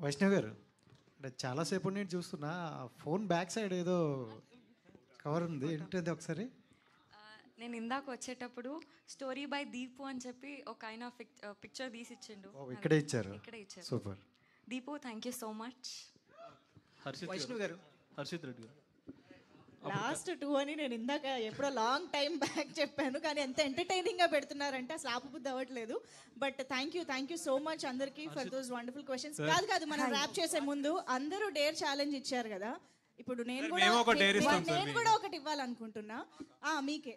వైష్ణవ్ గారు, అంటే చాలాసేపు నేను చూస్తున్నా ఫోన్ బ్యాక్ సైడ్ ఏదో కవర్ ఉంది, ఏంటంటే ఒకసారి. నేను ఇందాక వచ్చేటప్పుడు స్టోరీ బై దీపు అని చెప్పి ఒక ఆయన పిక్చర్ తీసి ఇచ్చిండు. ఇక్కడే ఇచ్చారు. ఇక్కడే ఇచ్చారు. Super Deepu, thank you so much. Vaishnav గారు, హర్షిత్ రెడ్డి గారు, లాస్ట్ 2 అని నేను ఇందాక ఎప్పుడో లాంగ్ టైం బ్యాక్ చెప్పాను, కానీ ఎంత ఎంటర్టైనింగ్గా పెడుతున్నారంటే అసలు ఆపబుద్ధి అవ్వట్లేదు. But thank you so much అందరికీ ఫర్ దోస్ వండర్ఫుల్ క్వశ్చన్స్. కాదు మనం ర్యాప్ చేసే ముందు అందరూ డేర్ ఛాలెంజ్ ఇచ్చారు కదా, ఇప్పుడు నేను కూడా ఒకటి ఇవ్వాలనుకుంటున్నా మీకే.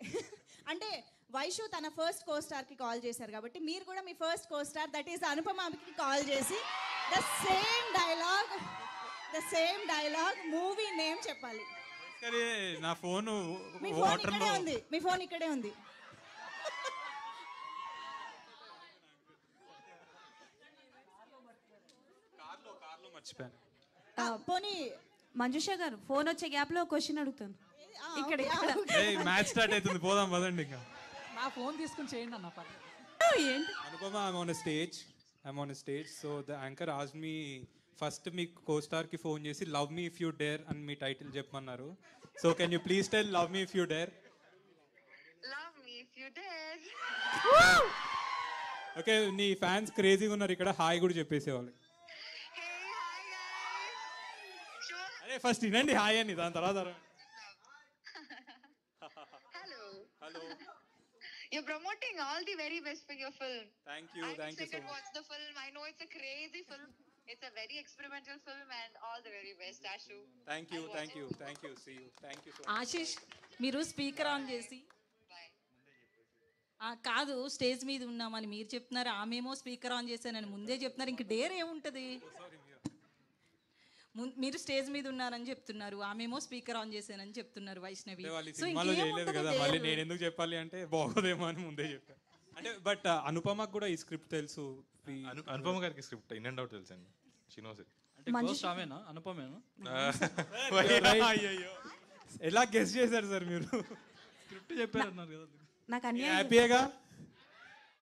అంటే వైషు తన ఫస్ట్ కో స్టార్ కి కాల్ చేశారు కాబట్టి మీరు కూడా మీ first co star that is అనుపమకి కాల్ చేసి the same dialogue movie name చెప్పాలి. నా ఫోన్ మీ ఫోన్ ఇక్కడే ఉంది, మీ ఫోన్ ఇక్కడే ఉంది. కార్లో మర్చిపోయాను. పోనీ మంజుష గారు, ఫోన్ వచ్చే గ్యాప్ లో క్వశ్చన్ అడుగుతాను. ఇక్కడ మ్యాచ్ స్టార్ట్ అవుతుంది, పోదాం పదండి. ఇంకా నా ఫోన్ తీసుకుని చేయండి అన్న. ఏంటి Anupama, I'm on a stage, so the anchor asked me first me co-star కి ఫోన్ చేసి love me if you dare అని మీ టైటిల్ చెప్పమన్నారు. So can you please tell love me if you dare. Love me if you dare. Okay, నీ fans క్రేజీగా ఉన్నారు ఇక్కడ, hi కూడా చెప్పేసేవాళ్ళు. అరే ఫస్ట్ వినండి హాయ్ అని, దాని తర్వాత Hello. You're promoting all the very best for your film. Thank you so much. Watch the film. I know it's a crazy film. It's a very experimental film and all the very best, Ashu. Thank you. See you. Thank you so much. Ashish, మీరు speaker on చేసి కాదు stage మీద ఉన్నామని మీరు చెప్తున్నారు, ఆమెమో speaker on చేశానని ముందే చెప్తున్నారు. ఇంక డేర్ ఏముంటది? మీరు స్టేజ్ మీద ఉన్నారని చెప్తున్నారు, ఆమెమో స్పీకర్ ఆన్ చేశానని చెప్తున్నారు వైష్ణవి. మళ్ళీ నేను ఎందుకు చెప్పాలి అంటే బాగోదేమో అని ముందే చెప్పాను. అంటే బట్ అనుపమకు కూడా ఈ స్క్రిప్ట్ తెలుసు. అనుపమ గారికి స్క్రిప్ట్ ఇన్ అండ్ అవుట్ తెలుసు అండి. She knows it. అంటే గోస్ట్ ఆమెనా అనుపమేనా? ఎలా గెస్ చేశారు సార్ మీరు? స్క్రిప్ట్ చెప్పారు అన్నారు కదా. నాకు అన్ని హ్యాపీగా